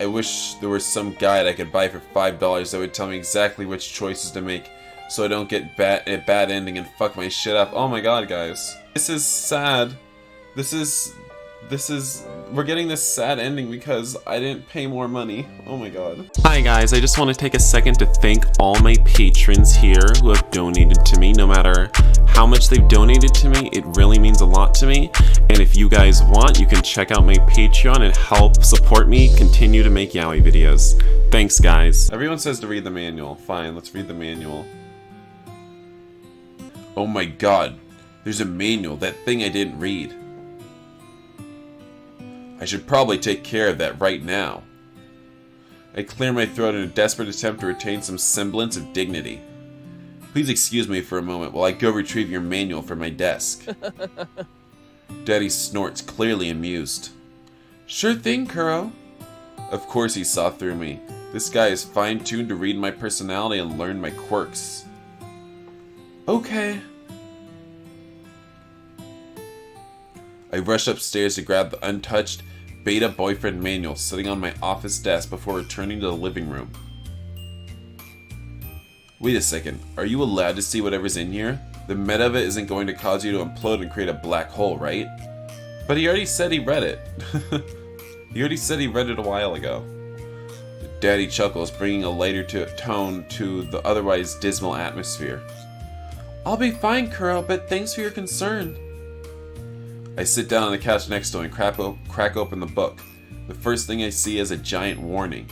I wish there was some guide I could buy for $5 that would tell me exactly which choices to make so I don't get a bad ending and fuck my shit up. Oh my god, guys. This is sad. We're getting this sad ending because I didn't pay more money. Oh my god. Hi guys, I just want to take a second to thank all my patrons here who have donated to me. No matter how much they've donated to me, it really means a lot to me. And if you guys want, you can check out my Patreon and help support me continue to make yaoi videos. Thanks guys. Everyone says to read the manual. Fine, let's read the manual. Oh my god, there's a manual, that thing I didn't read. I should probably take care of that right now. I clear my throat in a desperate attempt to retain some semblance of dignity. Please excuse me for a moment while I go retrieve your manual from my desk. Daddy snorts, clearly amused. Sure thing, Kuro. Of course he saw through me. This guy is fine-tuned to read my personality and learn my quirks. Okay. I rush upstairs to grab the untouched Beta Boyfriend manual sitting on my office desk before returning to the living room. Wait a second, are you allowed to see whatever's in here? The meta of it isn't going to cause you to implode and create a black hole, right? But he already said he read it. He already said he read it a while ago. Daddy chuckles, bringing a lighter tone to the otherwise dismal atmosphere. I'll be fine, Kuro, but thanks for your concern. I sit down on the couch next to him and crack open the book. The first thing I see is a giant warning.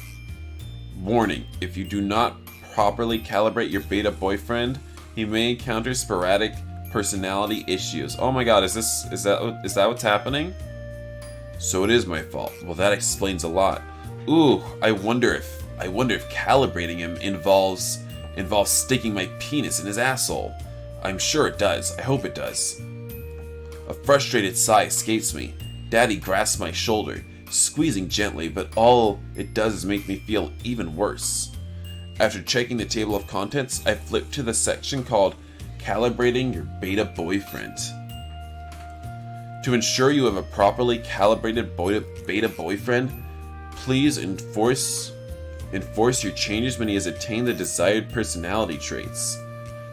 Warning, if you do not properly calibrate your beta boyfriend, he may encounter sporadic personality issues. Oh my god, is that what's happening? So it is my fault. Well, that explains a lot. Ooh, I wonder if calibrating him involves sticking my penis in his asshole. I'm sure it does. I hope it does. A frustrated sigh escapes me. Daddy grasps my shoulder, squeezing gently, but all it does is make me feel even worse. After checking the table of contents, I flip to the section called Calibrating Your Beta Boyfriend. To ensure you have a properly calibrated beta boyfriend, please enforce your changes when he has attained the desired personality traits.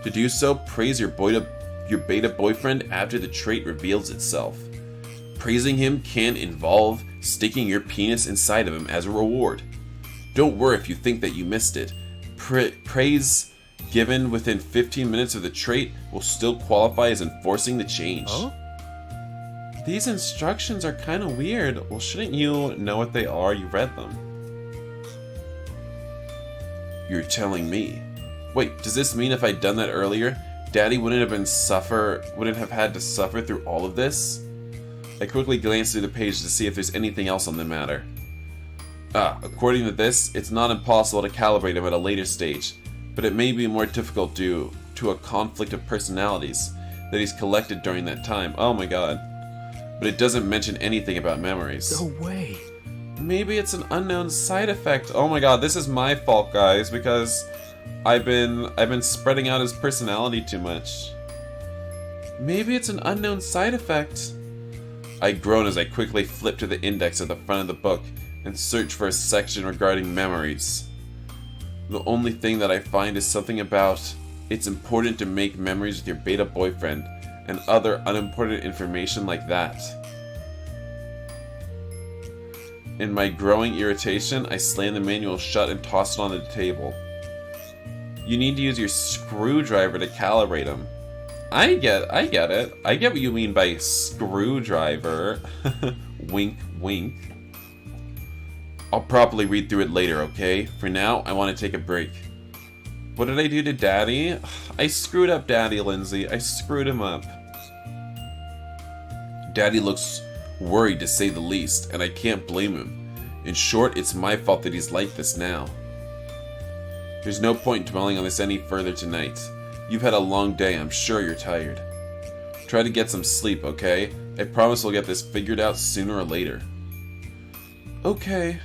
To do so, praise your beta boyfriend after the trait reveals itself. Praising him can involve sticking your penis inside of him as a reward. Don't worry if you think that you missed it. Praise given within 15 minutes of the trait will still qualify as enforcing the change. Huh? These instructions are kind of weird. Well, shouldn't you know what they are? You read them. You're telling me. Wait, does this mean if I'd done that earlier, Daddy wouldn't have had to suffer through all of this? I quickly glance through the page to see if there's anything else on the matter. According to this, it's not impossible to calibrate him at a later stage, but it may be more difficult due to a conflict of personalities that he's collected during that time. Oh my god. But it doesn't mention anything about memories. No way. Maybe it's an unknown side effect. Oh my god, this is my fault, guys, because I've been spreading out his personality too much. Maybe it's an unknown side effect. I groan as I quickly flip to the index at the front of the book and search for a section regarding memories. The only thing that I find is something about it's important to make memories with your beta boyfriend and other unimportant information like that. In my growing irritation, I slam the manual shut and toss it on the table. You need to use your screwdriver to calibrate him. I get it. I get what you mean by screwdriver. Wink, wink. I'll properly read through it later, okay? For now, I want to take a break. What did I do to Daddy? I screwed up Daddy, Lindsay. I screwed him up. Daddy looks worried to say the least, and I can't blame him. In short, it's my fault that he's like this now. There's no point in dwelling on this any further tonight. You've had a long day, I'm sure you're tired. Try to get some sleep, okay? I promise we'll get this figured out sooner or later. Okay.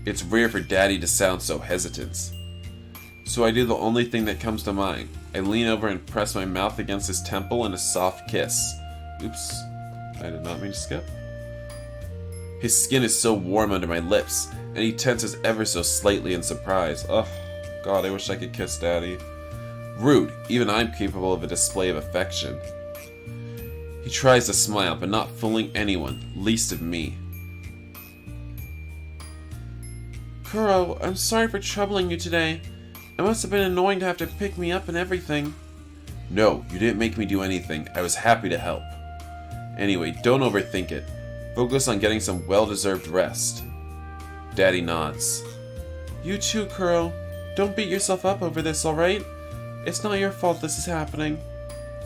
It's rare for Daddy to sound so hesitant. So I do the only thing that comes to mind. I lean over and press my mouth against his temple in a soft kiss. Oops. I did not mean to skip. His skin is so warm under my lips, and he tenses ever so slightly in surprise. Ugh, God, I wish I could kiss Daddy. Rude, even I'm capable of a display of affection. He tries to smile, but not fooling anyone, least of me. Kuro, I'm sorry for troubling you today. It must have been annoying to have to pick me up and everything. No, you didn't make me do anything. I was happy to help. Anyway, don't overthink it. Focus on getting some well-deserved rest. Daddy nods. You too, Kuro. Don't beat yourself up over this, alright? It's not your fault this is happening.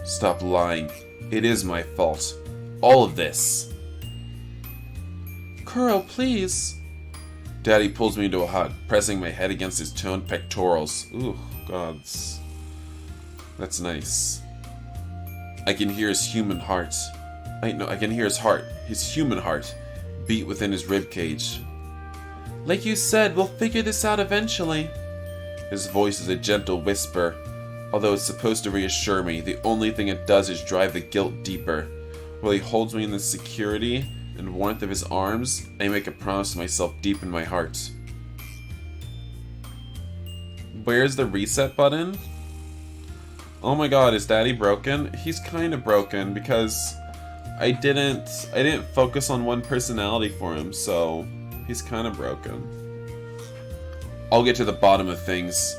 Stop lying. It is my fault. All of this. Kuro, please. Daddy pulls me into a hug, pressing my head against his toned pectorals. Ooh, gods. That's nice. I can hear his human heart. I can hear his human heart, beat within his ribcage. Like you said, we'll figure this out eventually. His voice is a gentle whisper. Although it's supposed to reassure me, the only thing it does is drive the guilt deeper. While he holds me in the security and warmth of his arms, I make a promise to myself deep in my heart. Where's the reset button? Oh my god, is Daddy broken? He's kind of broken because I didn't focus on one personality for him, so he's kind of broken. I'll get to the bottom of things.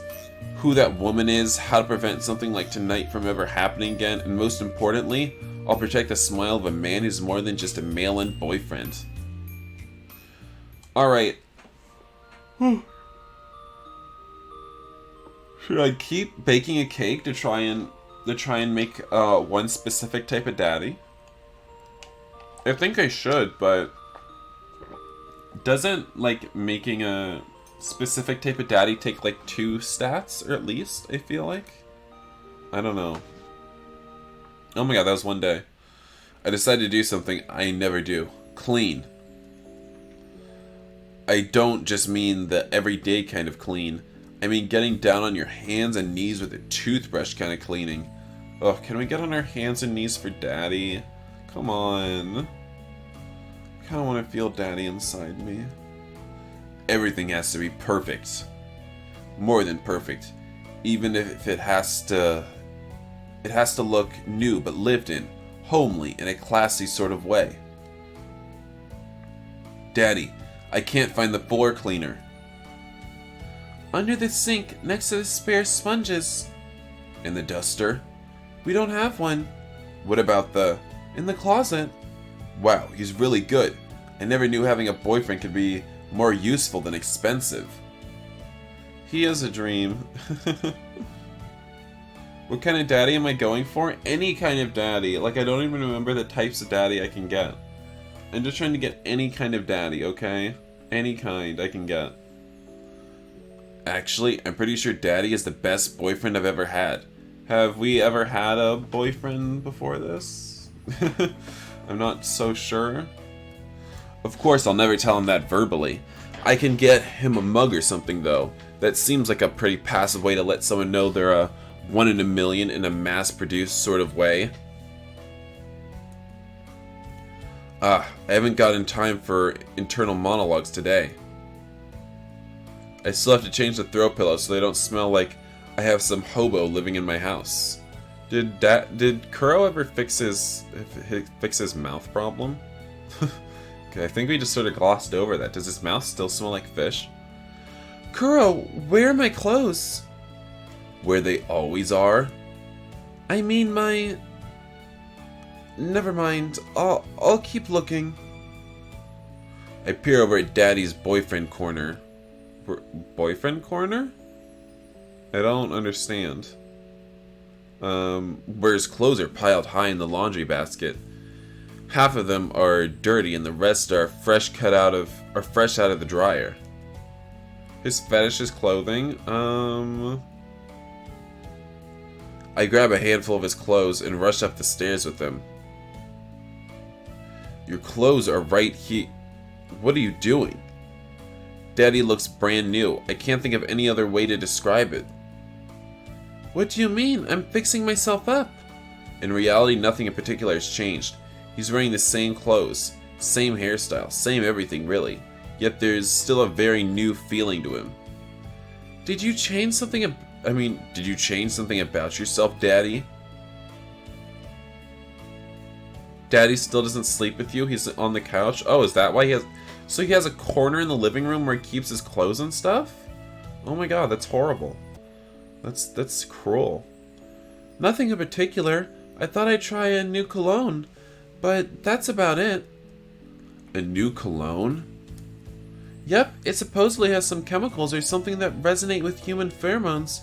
Who that woman is, how to prevent something like tonight from ever happening again, and most importantly, I'll protect the smile of a man who's more than just a mail-in boyfriend. Alright. Should I keep baking a cake to try and make one specific type of daddy? I think I should, but doesn't like making a specific type of daddy take like 2 stats, or at least I feel like? I don't know. Oh my god, that was one day. I decided to do something I never do. Clean. I don't just mean the everyday kind of clean. I mean getting down on your hands and knees with a toothbrush kind of cleaning. Oh, can we get on our hands and knees for Daddy? Come on. I kind of want to feel Daddy inside me. Everything has to be perfect. More than perfect. Even if it has to look new but lived in, homely, in a classy sort of way. Daddy, I can't find the floor cleaner. Under the sink, next to the spare sponges. And the duster? We don't have one. What about in the closet. Wow, he's really good. I never knew having a boyfriend could be more useful than expensive. He is a dream. What kind of daddy am I going for? Any kind of daddy. Like, I don't even remember the types of daddy I can get. I'm just trying to get any kind of daddy, okay? Any kind I can get. Actually, I'm pretty sure Daddy is the best boyfriend I've ever had. Have we ever had a boyfriend before this? I'm not so sure. Of course, I'll never tell him that verbally. I can get him a mug or something, though. That seems like a pretty passive way to let someone know they're a 1 in a million in a mass-produced sort of way. I haven't gotten time for internal monologues today. I still have to change the throw pillows so they don't smell like I have some hobo living in my house. Did Kuro ever fix his mouth problem? Okay, I think we just sort of glossed over that. Does his mouth still smell like fish? Kuro, where are my clothes? Where they always are? I mean my... Never mind. I'll keep looking. I peer over at Daddy's boyfriend corner. Boyfriend corner? I don't understand. Where his clothes are piled high in the laundry basket. Half of them are dirty and the rest are fresh out of the dryer. His fetish is clothing. I grab a handful of his clothes and rush up the stairs with them. Your clothes are right here. What are you doing? Daddy looks brand new. I can't think of any other way to describe it. What do you mean? I'm fixing myself up. In reality, nothing in particular has changed. He's wearing the same clothes. Same hairstyle, same everything really. Yet there's still a very new feeling to him. Did you change something? Did you change something about yourself, Daddy? Daddy still doesn't sleep with you? He's on the couch? Oh, is that why he has... So he has a corner in the living room where he keeps his clothes and stuff? Oh my god, that's horrible. That's cruel. Nothing in particular. I thought I'd try a new cologne, but that's about it. A new cologne? Yep, it supposedly has some chemicals or something that resonate with human pheromones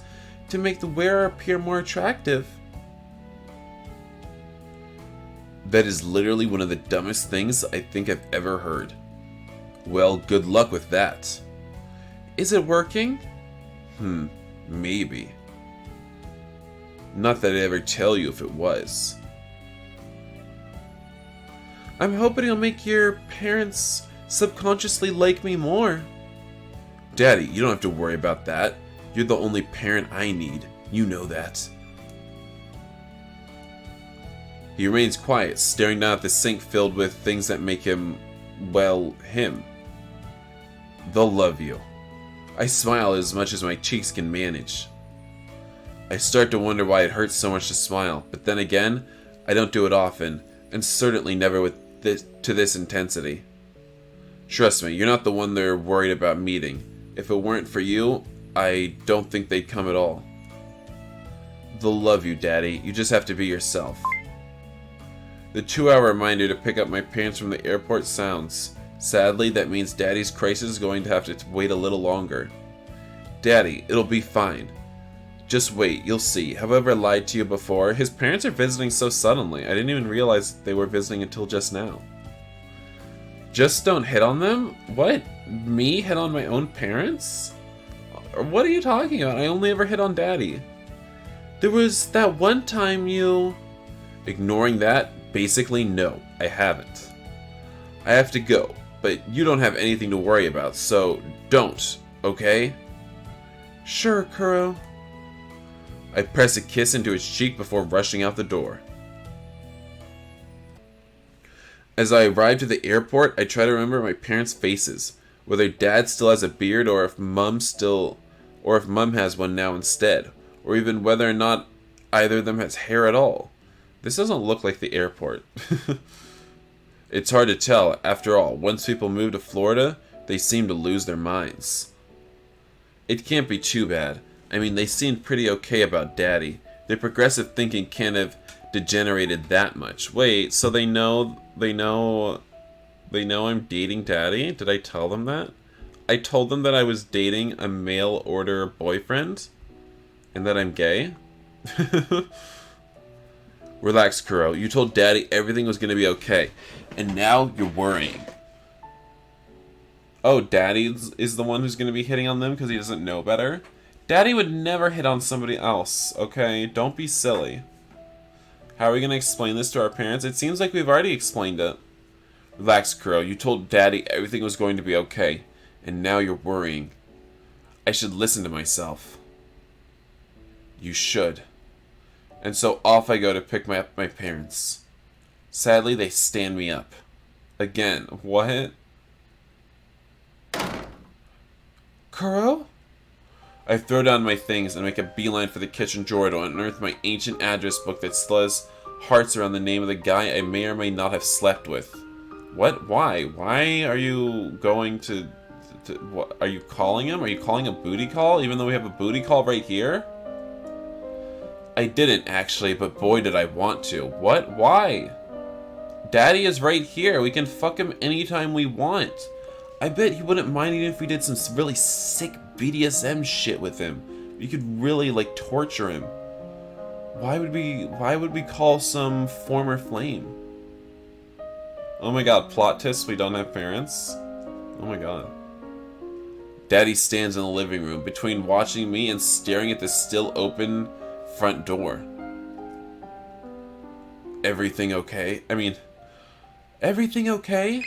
to make the wearer appear more attractive. That is literally one of the dumbest things I think I've ever heard. Well, good luck with that. Is it working? Maybe. Not that I'd ever tell you if it was. I'm hoping it'll make your parents subconsciously like me more. Daddy, you don't have to worry about that. You're the only parent I need. You know that. He remains quiet, staring down at the sink filled with things that make him, well, him. They'll love you. I smile as much as my cheeks can manage. I start to wonder why it hurts so much to smile, but then again, I don't do it often, and certainly never to this intensity. Trust me, you're not the one they're worried about meeting. If it weren't for you, I don't think they'd come at all. They'll love you, Daddy. You just have to be yourself. The 2-hour reminder to pick up my parents from the airport sounds. Sadly, that means Daddy's crisis is going to have to wait a little longer. Daddy, it'll be fine. Just wait, you'll see. Have I ever lied to you before? His parents are visiting so suddenly. I didn't even realize they were visiting until just now. Just don't hit on them? What? Me hit on my own parents? What are you talking about? I only ever hit on Daddy. There was that one time you... Ignoring that, basically no, I haven't. I have to go, but you don't have anything to worry about, so don't, okay? Sure, Kuro. I press a kiss into his cheek before rushing out the door. As I arrive to the airport, I try to remember my parents' faces, whether Dad still has a beard or if Mum has one now instead, or even whether or not either of them has hair at all. This doesn't look like the airport. It's hard to tell. After all, once people move to Florida, they seem to lose their minds. It can't be too bad. I mean, they seemed pretty okay about Daddy. Their progressive thinking can't have degenerated that much. Wait, so they know I'm dating Daddy? Did I tell them that? I told them that I was dating a mail order boyfriend? And that I'm gay? Relax, Kuro. You told Daddy everything was going to be okay. And now you're worrying. Oh, Daddy is the one who's going to be hitting on them because he doesn't know better? Daddy would never hit on somebody else, okay? Don't be silly. How are we going to explain this to our parents? It seems like we've already explained it. Relax, Kuro. You told Daddy everything was going to be okay. And now you're worrying. I should listen to myself. You should. And so off I go to pick up my parents. Sadly, they stand me up. Again, what? Kuro? I throw down my things and make a beeline for the kitchen drawer to unearth my ancient address book that still has hearts around the name of the guy I may or may not have slept with. What? Why? Why are you going to what? Are you calling him? Are you calling a booty call even though we have a booty call right here? I didn't actually, but boy did I want to. What? Why? Daddy is right here. We can fuck him anytime we want. I bet he wouldn't mind even if we did some really sick BDSM shit with him. We could really, like, torture him. Why would we call some former flame? Oh my god, plot twist, we don't have parents? Oh my god. Daddy stands in the living room, between watching me and staring at the still open front door. Everything okay? Everything okay?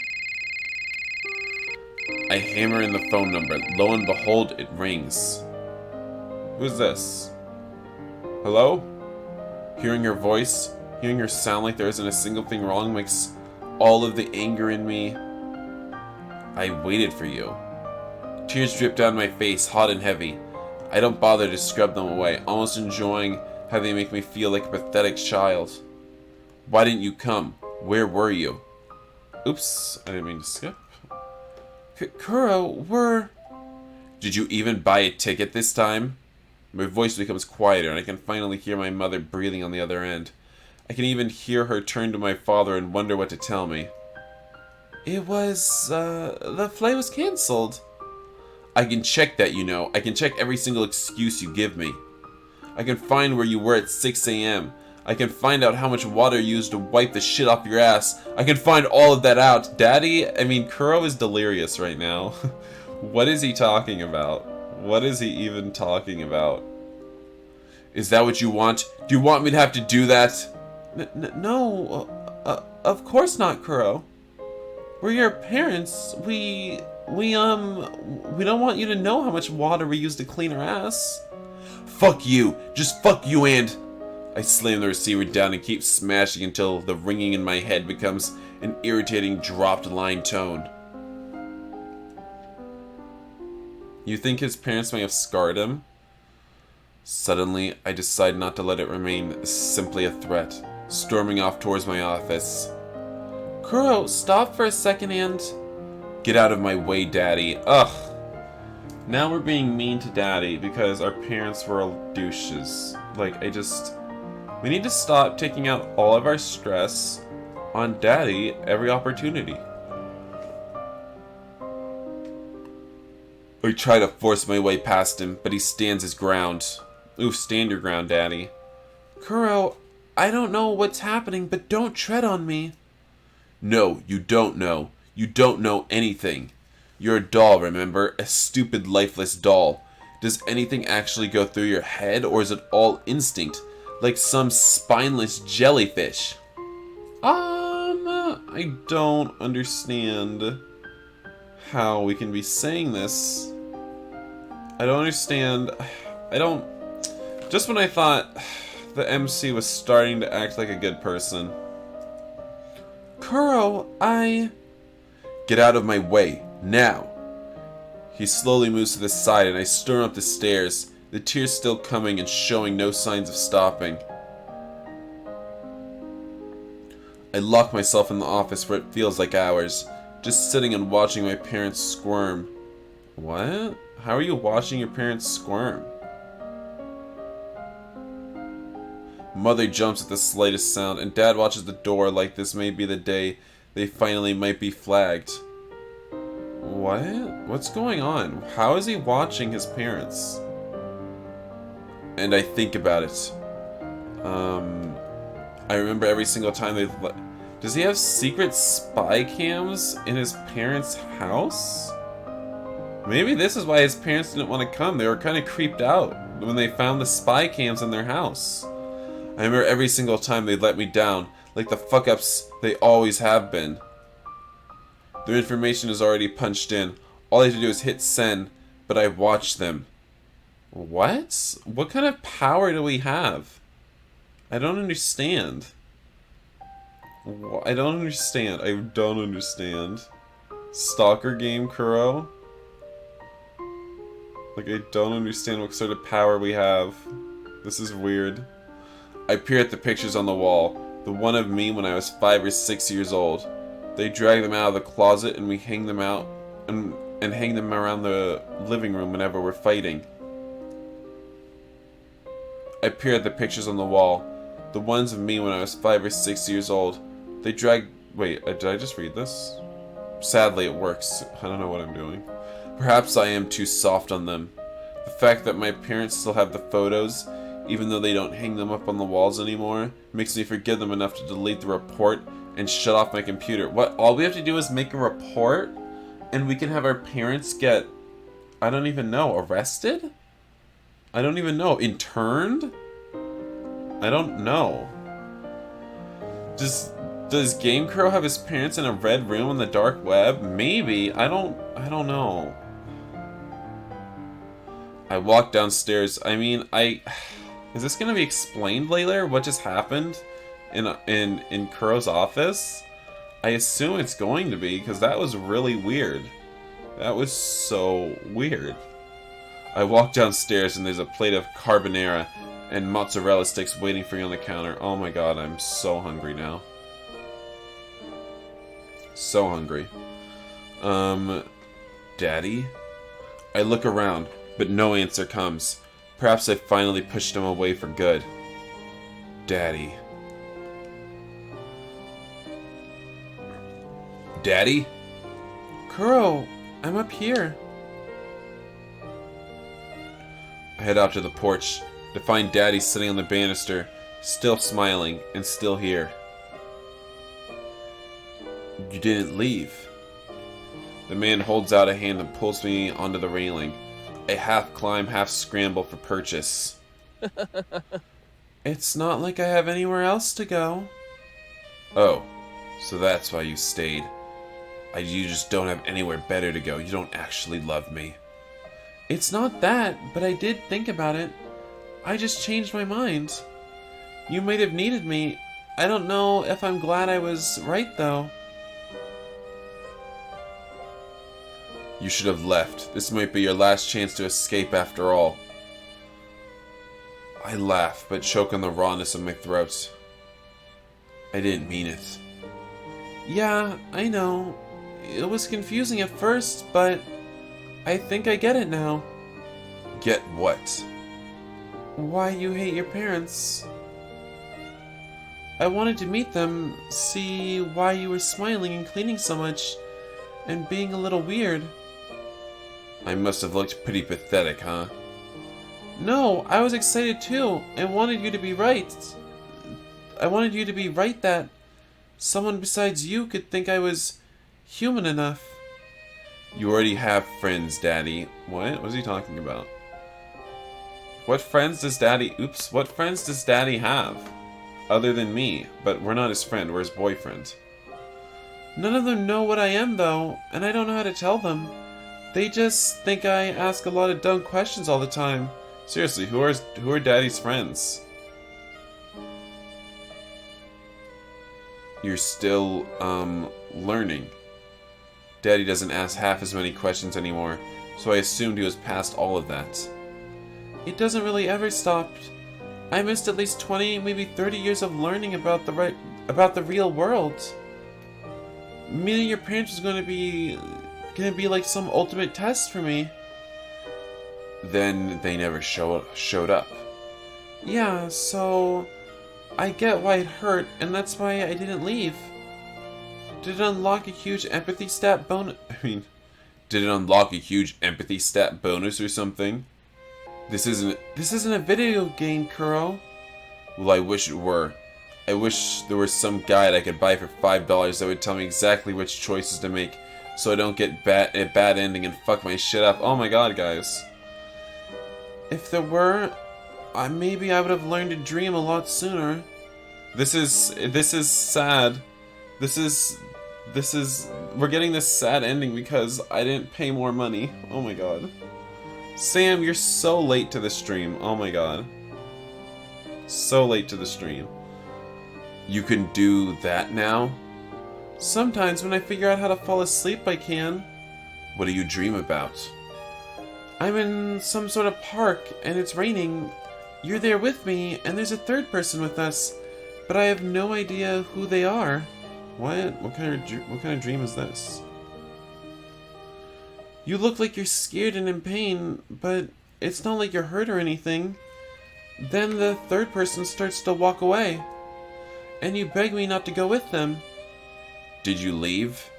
I hammer in the phone number. Lo and behold, it rings. Who's this? Hello? Hearing her voice, hearing her sound like there isn't a single thing wrong makes all of the anger in me. I waited for you. Tears drip down my face, hot and heavy. I don't bother to scrub them away, almost enjoying how they make me feel like a pathetic child. Why didn't you come? Where were you? Oops, I didn't mean to skip. Kuro, we're... Did you even buy a ticket this time? My voice becomes quieter, and I can finally hear my mother breathing on the other end. I can even hear her turn to my father and wonder what to tell me. It was, the flight was cancelled. I can check that, you know. I can check every single excuse you give me. I can find where you were at 6 a.m. I can find out how much water you used to wipe the shit off your ass. I can find all of that out. Daddy, I mean, Kuro is delirious right now. What is he talking about? What is he even talking about? Is that what you want? Do you want me to have to do that? No, of course not, Kuro. We're your parents. We don't want you to know how much water we use to clean our ass. Fuck you. Just fuck you and... I slam the receiver down and keep smashing until the ringing in my head becomes an irritating dropped line tone. You think his parents may have scarred him? Suddenly, I decide not to let it remain simply a threat, storming off towards my office. Kuro, stop for a second and... Get out of my way, Daddy. Ugh. Now we're being mean to Daddy because our parents were all douches. We need to stop taking out all of our stress on Daddy every opportunity. I try to force my way past him, but he stands his ground. Oof, stand your ground, Daddy. Kuro, I don't know what's happening, but don't tread on me. No, you don't know. You don't know anything. You're a doll, remember? A stupid, lifeless doll. Does anything actually go through your head, or is it all instinct? Like some spineless jellyfish? I don't understand how we can be saying this. I don't understand. Just when I thought the MC was starting to act like a good person. Kuro, Get out of my way, now! He slowly moves to the side and I storm up the stairs, the tears still coming and showing no signs of stopping. I lock myself in the office where it feels like hours, just sitting and watching my parents squirm. What? How are you watching your parents squirm? Mother jumps at the slightest sound, and Dad watches the door like this may be the day they finally might be flagged. What? What's going on? How is he watching his parents? And I think about it. I remember every single time they... Does he have secret spy cams in his parents' house? Maybe this is why his parents didn't want to come. They were kind of creeped out when they found the spy cams in their house. I remember every single time they let me down, like the fuck-ups they always have been. Their information is already punched in. All I have to do is hit send, but I watch them. What? What kind of power do we have? I don't understand. I don't understand. I don't understand. Stalker game, Kuro? I don't understand what sort of power we have. This is weird. I peer at the pictures on the wall. The one of me when I was 5 or 6 years old. They drag them out of the closet and we hang them out and hang them around the living room whenever we're fighting. I peer at the pictures on the wall. The ones of me when I was 5 or 6 years old. They drag... Wait, did I just read this? Sadly, it works. I don't know what I'm doing. Perhaps I am too soft on them. The fact that my parents still have the photos, even though they don't hang them up on the walls anymore, makes me forgive them enough to delete the report and shut off my computer. What? All we have to do is make a report? And we can have our parents get... I don't even know. Arrested? I don't even know. Interned? I don't know. Does Game Crow have his parents in a red room on the dark web? Maybe. I don't know. I walk downstairs. I mean, is this gonna be explained later? What just happened in Kuro's office? I assume it's going to be, because that was really weird. That was so weird. I walk downstairs and there's a plate of carbonara and mozzarella sticks waiting for you on the counter. Oh my god, I'm so hungry now. So hungry. Daddy? I look around, but no answer comes. Perhaps I finally pushed him away for good. Daddy. Daddy? Kuro, I'm up here. I head out to the porch to find Daddy sitting on the banister, still smiling and still here. You didn't leave. The man holds out a hand and pulls me onto the railing. I half climb, half scramble for purchase. It's not like I have anywhere else to go. Oh, so that's why you stayed. You just don't have anywhere better to go. You don't actually love me. It's not that, but I did think about it. I just changed my mind. You might have needed me. I don't know if I'm glad I was right, though. You should have left. This might be your last chance to escape after all. I laugh, but choke on the rawness of my throat. I didn't mean it. Yeah, I know. It was confusing at first, but I think I get it now. Get what? Why you hate your parents. I wanted to meet them, see why you were smiling and cleaning so much, and being a little weird. I must have looked pretty pathetic, huh? No, I was excited too. I wanted you to be right. I wanted you to be right that someone besides you could think I was human enough. You already have friends, Daddy. What? What is he talking about? What friends does Daddy... Oops. What friends does Daddy have? Other than me. But we're not his friend. We're his boyfriend. None of them know what I am, though, and I don't know how to tell them. They just think I ask a lot of dumb questions all the time. Seriously, who are Daddy's friends? You're still, learning. Daddy doesn't ask half as many questions anymore, so I assumed he was past all of that. It doesn't really ever stop. I missed at least 20, maybe 30 years of learning about the real world. Meeting your parents was gonna be like some ultimate test for me. Then they never showed up. Yeah, so I get why it hurt, and that's why I didn't leave. Did it unlock a huge empathy stat bonus? Did it unlock a huge empathy stat bonus or something? This isn't a video game, Kuro. Well, I wish it were. I wish there was some guide I could buy for $5 that would tell me exactly which choices to make, so I don't get a bad ending and fuck my shit up. Oh my god, guys. If there were, maybe I would have learned to dream a lot sooner. This is sad. We're getting this sad ending because I didn't pay more money. Oh my god. Sam, you're so late to the stream. Oh my god. So late to the stream. You can do that now? Sometimes when I figure out how to fall asleep, I can. What do you dream about? I'm in some sort of park, and it's raining. You're there with me, and there's a third person with us, but I have no idea who they are. What? What kind of dream is this? You look like you're scared and in pain, but it's not like you're hurt or anything. Then the third person starts to walk away, and you beg me not to go with them. Did you leave?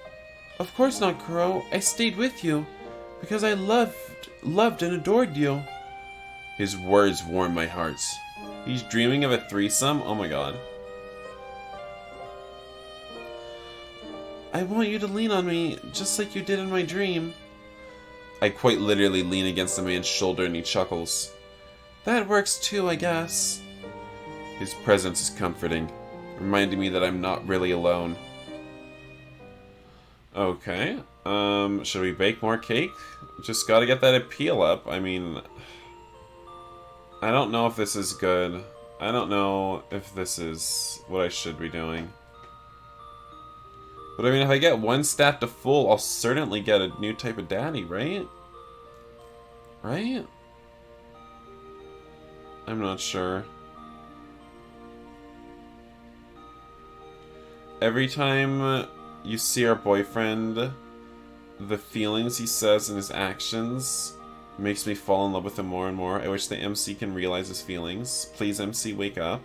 Of course not, Kuro. I stayed with you, because I loved and adored you. His words warm my heart. He's dreaming of a threesome? Oh my god. I want you to lean on me, just like you did in my dream. I quite literally lean against the man's shoulder and he chuckles. That works too, I guess. His presence is comforting, reminding me that I'm not really alone. Okay, should we bake more cake? Just gotta get that appeal up. I mean, I don't know if this is good. I don't know if this is what I should be doing. But I mean, if I get one stat to full, I'll certainly get a new type of daddy, right? Right? I'm not sure. Every time you see our boyfriend, the feelings he says and his actions makes me fall in love with him more and more. I wish the MC can realize his feelings. Please, MC, wake up.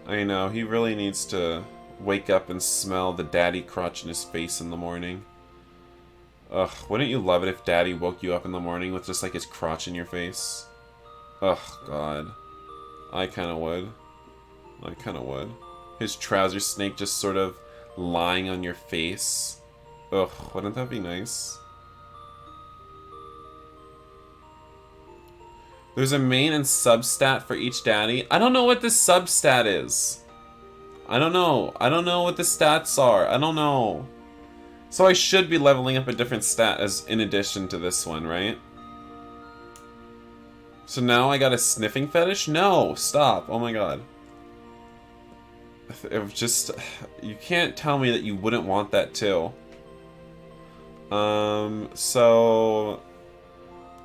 I know, he really needs to wake up and smell the daddy crotch in his face in the morning. Ugh, wouldn't you love it if daddy woke you up in the morning with just like his crotch in your face? Ugh, God. I kinda would. I kinda would. His trouser snake just sort of lying on your face. Ugh, wouldn't that be nice? There's a main and substat for each daddy. I don't know what the substat is. I don't know. I don't know what the stats are. I don't know. So I should be leveling up a different stat as in addition to this one, right? So now I got a sniffing fetish? No, stop. Oh my god. It was just... You can't tell me that you wouldn't want that too. So...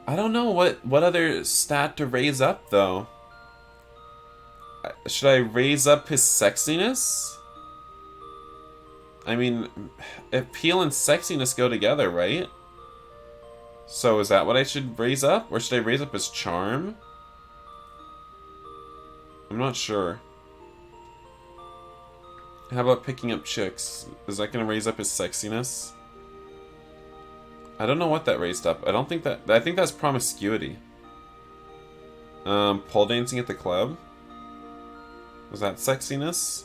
I don't know what other stat to raise up, though. Should I raise up his sexiness? I mean, appeal and sexiness go together, right? So is that what I should raise up? Or should I raise up his charm? I'm not sure. How about picking up chicks? Is that going to raise up his sexiness? I don't know what that raised up. I don't think that... I think that's promiscuity. Pole dancing at the club? Was that sexiness?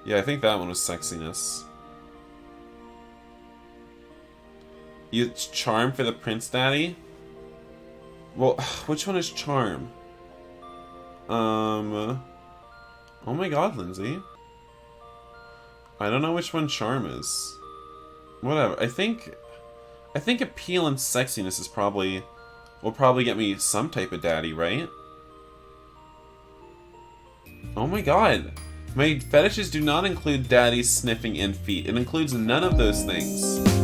Yeah, I think that one was sexiness. It's charm for the prince daddy? Well, which one is charm? Oh my god, Lindsay. I don't know which one charm is. Whatever. I think appeal and sexiness is probably... will probably get me some type of daddy, right? Oh my god. My fetishes do not include daddies sniffing and feet. It includes none of those things.